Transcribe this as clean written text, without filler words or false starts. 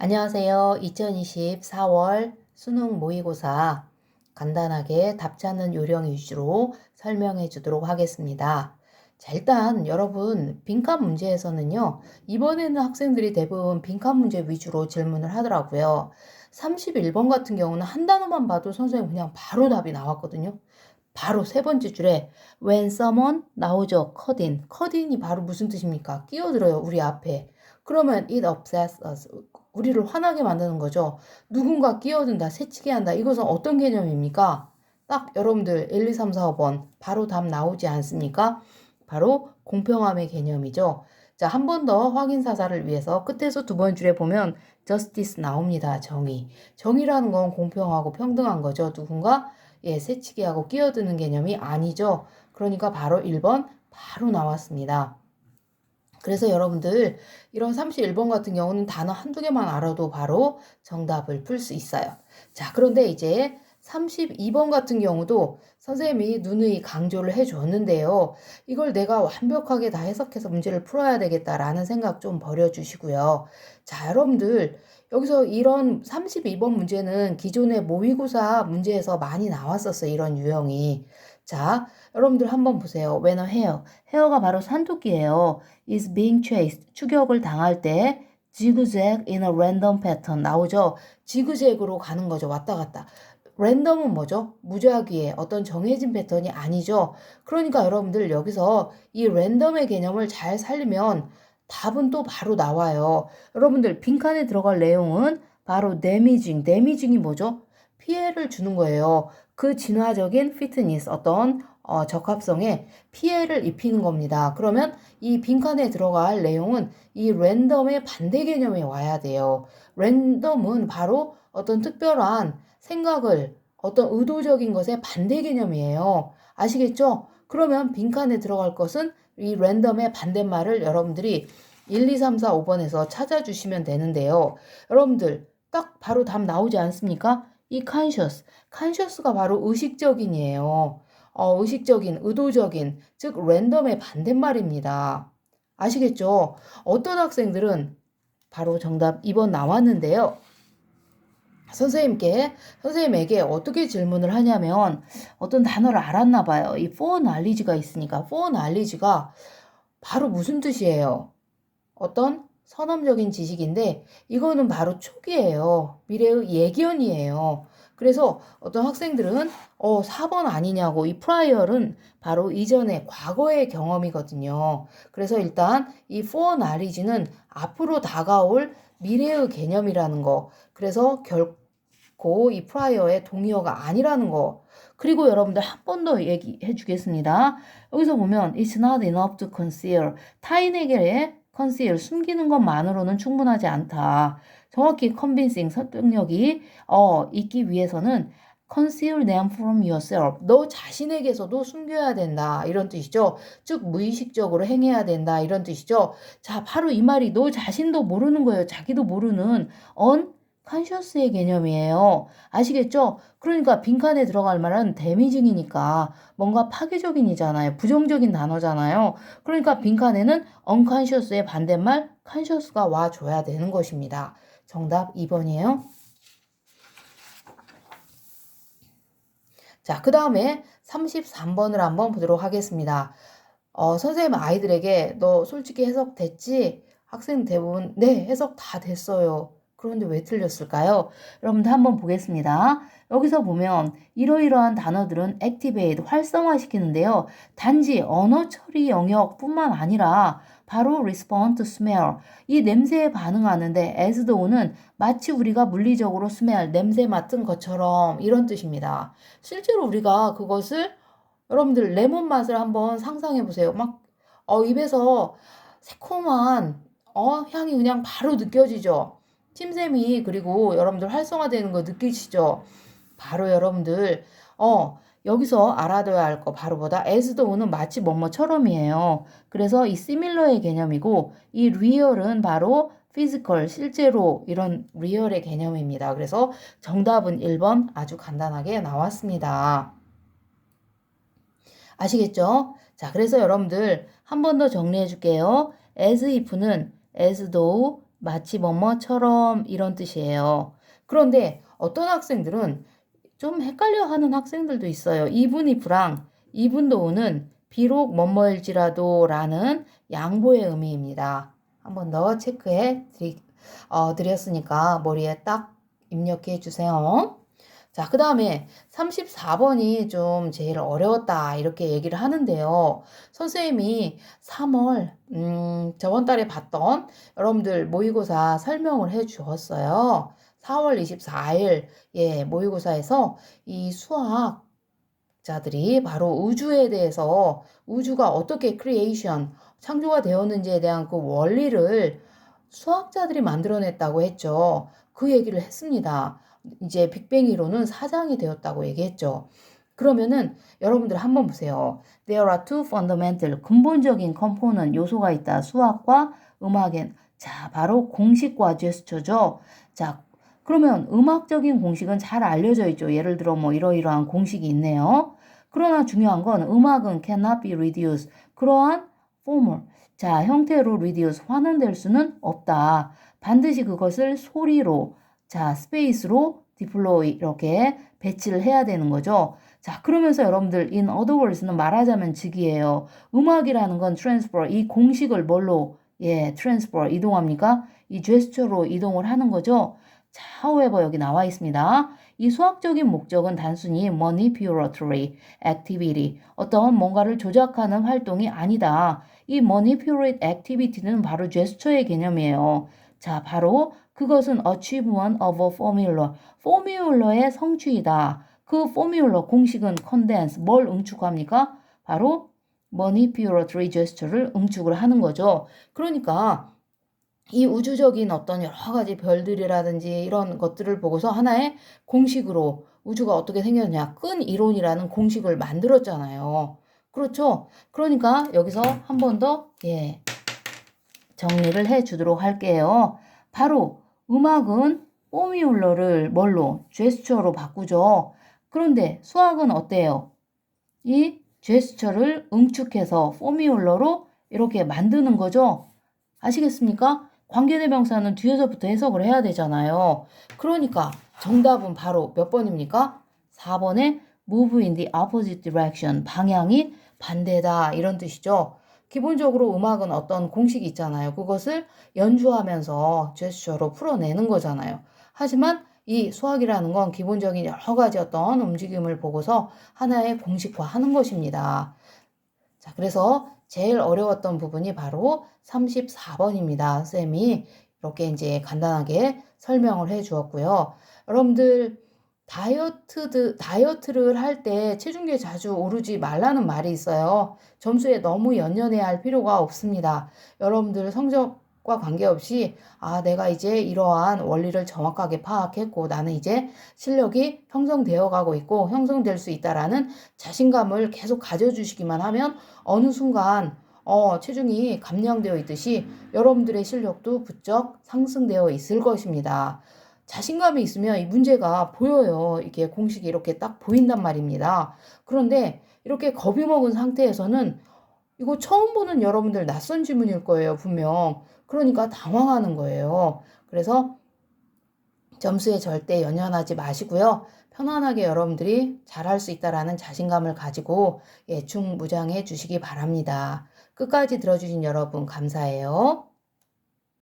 안녕하세요. 2024월 수능 모의고사 간단하게 답 찾는 요령 위주로 설명해 주도록 하겠습니다. 자, 일단 여러분 빈칸 문제에서는요. 이번에는 학생들이 대부분 빈칸 문제 위주로 질문을 하더라고요. 31번 같은 경우는 한 단어만 봐도 선생님 그냥 바로 답이 나왔거든요. 바로 세 번째 줄에 when someone 나오죠. cut in이 바로 무슨 뜻입니까? 끼어들어요. 우리 앞에. 그러면 it upsets us. 우리를 화나게 만드는 거죠. 누군가 끼어든다, 새치기 한다. 이것은 어떤 개념입니까? 딱 여러분들 1, 2, 3, 4, 5번 바로 답 나오지 않습니까? 바로 공평함의 개념이죠. 자, 한 번 더 확인 사살을 위해서 끝에서 두 번 줄에 보면 justice 나옵니다. 정의. 정의라는 건 공평하고 평등한 거죠. 누군가 새치기하고 끼어드는 개념이 아니죠. 그러니까 바로 1번 바로 나왔습니다. 그래서 여러분들 이런 31번 같은 경우는 단어 한두 개만 알아도 바로 정답을 풀 수 있어요. 자, 그런데 이제 32번 같은 경우도 선생님이 누누이 강조를 해줬는데요. 이걸 내가 완벽하게 다 해석해서 문제를 풀어야 되겠다라는 생각 좀 버려주시고요. 자, 여러분들 여기서 이런 32번 문제는 기존의 모의고사 문제에서 많이 나왔었어요. 이런 유형이. 자, 여러분들 한번 보세요. when a hare. 헤어가 바로 산토끼예요. is being chased. 추격을 당할 때 zigzag in a random pattern 나오죠. 지그재그로 가는 거죠. 왔다 갔다. 랜덤은 뭐죠? 무작위의 어떤 정해진 패턴이 아니죠. 그러니까 여러분들 여기서 이 랜덤의 개념을 잘 살리면 답은 또 바로 나와요. 여러분들 빈칸에 들어갈 내용은 바로 damageing이 뭐죠? 피해를 주는 거예요. 그 진화적인 피트니스, 어떤 적합성에 피해를 입히는 겁니다. 그러면 이 빈칸에 들어갈 내용은 이 랜덤의 반대 개념에 와야 돼요. 랜덤은 바로 어떤 특별한 생각을 어떤 의도적인 것의 반대 개념이에요. 아시겠죠? 그러면 빈칸에 들어갈 것은 이 랜덤의 반대말을 여러분들이 1, 2, 3, 4, 5번에서 찾아주시면 되는데요. 여러분들 딱 바로 답 나오지 않습니까? 이 conscious가 바로 의식적인이에요. 의식적인, 의도적인, 즉 랜덤의 반대말입니다. 아시겠죠? 어떤 학생들은 바로 정답 2번 나왔는데요. 선생님에게 어떻게 질문을 하냐면 어떤 단어를 알았나 봐요. 이 foreknowledge가 있으니까 foreknowledge가 바로 무슨 뜻이에요? 어떤 선험적인 지식인데 이거는 바로 촉이에요. 미래의 예견이에요. 그래서 어떤 학생들은 4번 아니냐고 이 prior은 바로 이전의 과거의 경험이거든요. 그래서 일단 이 foreknowledge는 앞으로 다가올 미래의 개념이라는 거. 그래서 결코 이 prior의 동의어가 아니라는 거. 그리고 여러분들 한 번 더 얘기해 주겠습니다. 여기서 보면 it's not enough to conceal. 타인에게 conceal, 숨기는 것만으로는 충분하지 않다. 정확히 convincing, 설득력이 있기 위해서는 conceal them from yourself. 너 자신에게서도 숨겨야 된다. 이런 뜻이죠. 즉 무의식적으로 행해야 된다. 이런 뜻이죠. 자, 바로 이 말이 너 자신도 모르는 거예요. 자기도 모르는 unconscious의 개념이에요. 아시겠죠? 그러니까 빈칸에 들어갈 말은 데미징이니까 뭔가 파괴적인이잖아요. 부정적인 단어잖아요. 그러니까 빈칸에는 unconscious의 반대말 conscious가 와줘야 되는 것입니다. 정답 2번이에요. 자, 그 다음에 33번을 한번 보도록 하겠습니다. 선생님 아이들에게 너 솔직히 해석 됐지? 학생 대부분 네, 해석 다 됐어요. 그런데 왜 틀렸을까요? 여러분들 한번 보겠습니다. 여기서 보면 이러이러한 단어들은 activate, 활성화시키는데요. 단지 언어 처리 영역뿐만 아니라 바로 respond to smell, 이 냄새에 반응하는데 as though는 마치 우리가 물리적으로 smell, 냄새 맡은 것처럼 이런 뜻입니다. 실제로 우리가 그것을 여러분들 레몬 맛을 한번 상상해 보세요. 막 입에서 새콤한 향이 그냥 바로 느껴지죠. 침샘이 그리고 여러분들 활성화되는 거 느끼시죠? 바로 여러분들 여기서 알아둬야 할 거 바로 보다 as though는 마치 뭐뭐처럼이에요. 그래서 이 similar의 개념이고 이 real은 바로 physical, 실제로 이런 real의 개념입니다. 그래서 정답은 1번 아주 간단하게 나왔습니다. 아시겠죠? 자, 그래서 여러분들 한 번 더 정리해 줄게요. as if는 as though, 마치 뭐뭐처럼 이런 뜻이에요. 그런데 어떤 학생들은 좀 헷갈려 하는 학생들도 있어요. even if랑 even though는 비록 뭐뭐일지라도 라는 양보의 의미입니다. 한 번 더 체크해 드렸으니까 머리에 딱 입력해 주세요. 자, 그 다음에 34번이 좀 제일 어려웠다 이렇게 얘기를 하는데요. 선생님이 3월 저번 달에 봤던 여러분들 모의고사 설명을 해 주었어요. 4월 24일 모의고사에서 이 수학자들이 바로 우주에 대해서 우주가 어떻게 크리에이션 창조가 되었는지에 대한 그 원리를 수학자들이 만들어냈다고 했죠. 그 얘기를 했습니다. 이제 빅뱅 이론은 사장이 되었다고 얘기했죠. 그러면은 여러분들 한번 보세요. There are two fundamental 근본적인 컴포넌트 요소가 있다. 수학과 음악엔. 자, 바로 공식과 제스처죠. 자, 그러면 음악적인 공식은 잘 알려져 있죠. 예를 들어 뭐 이러이러한 공식이 있네요. 그러나 중요한 건 음악은 cannot be reduced. 그러한 formal. 자, 형태로 reduce, 환원될 수는 없다. 반드시 그것을 소리로, 자, 스페이스로 deploy 이렇게 배치를 해야 되는 거죠. 자, 그러면서 여러분들 in other words는 말하자면 즉이에요. 음악이라는 건 transfer, 이 공식을 뭘로 transfer 이동합니까? 이 제스처로 이동을 하는 거죠. 자, however 여기 나와 있습니다. 이 수학적인 목적은 단순히 manipulatory activity, 어떤 뭔가를 조작하는 활동이 아니다. 이 manipulate activity는 바로 제스처의 개념이에요. 자, 바로 그것은 achievement of a formula, 포뮬러의 성취이다. 그 포뮬러 공식은 condense, 뭘 응축합니까? 바로 manipulatory gesture를 응축을 하는 거죠. 그러니까 이 우주적인 어떤 여러 가지 별들이라든지 이런 것들을 보고서 하나의 공식으로 우주가 어떻게 생겼냐, 끈 이론이라는 공식을 만들었잖아요. 그렇죠? 그러니까 여기서 한 번 더 정리를 해 주도록 할게요. 바로 음악은 포뮬러를 뭘로? 제스처로 바꾸죠. 그런데 수학은 어때요? 이 제스처를 응축해서 포뮬러로 이렇게 만드는 거죠. 아시겠습니까? 관계대명사는 뒤에서부터 해석을 해야 되잖아요. 그러니까 정답은 바로 몇 번입니까? 4번에 move in the opposite direction. 방향이 반대다 이런 뜻이죠. 기본적으로 음악은 어떤 공식이 있잖아요. 그것을 연주하면서 제스처로 풀어내는 거잖아요. 하지만 이 수학이라는 건 기본적인 여러 가지 어떤 움직임을 보고서 하나의 공식화하는 것입니다. 자, 그래서 제일 어려웠던 부분이 바로 34번입니다. 쌤이 이렇게 이제 간단하게 설명을 해 주었고요. 여러분들 다이어트를 할 때 체중계 자주 오르지 말라는 말이 있어요. 점수에 너무 연연해야 할 필요가 없습니다. 여러분들 성적과 관계없이 내가 이제 이러한 원리를 정확하게 파악했고 나는 이제 실력이 형성되어 가고 있고 형성될 수 있다라는 자신감을 계속 가져주시기만 하면 어느 순간 체중이 감량되어 있듯이 여러분들의 실력도 부쩍 상승되어 있을 것입니다. 자신감이 있으면 이 문제가 보여요. 이게 공식이 이렇게 딱 보인단 말입니다. 그런데 이렇게 겁이 먹은 상태에서는 이거 처음 보는 여러분들 낯선 지문일 거예요, 분명. 그러니까 당황하는 거예요. 그래서 점수에 절대 연연하지 마시고요. 편안하게 여러분들이 잘할 수 있다라는 자신감을 가지고 충무장해 주시기 바랍니다. 끝까지 들어주신 여러분 감사해요.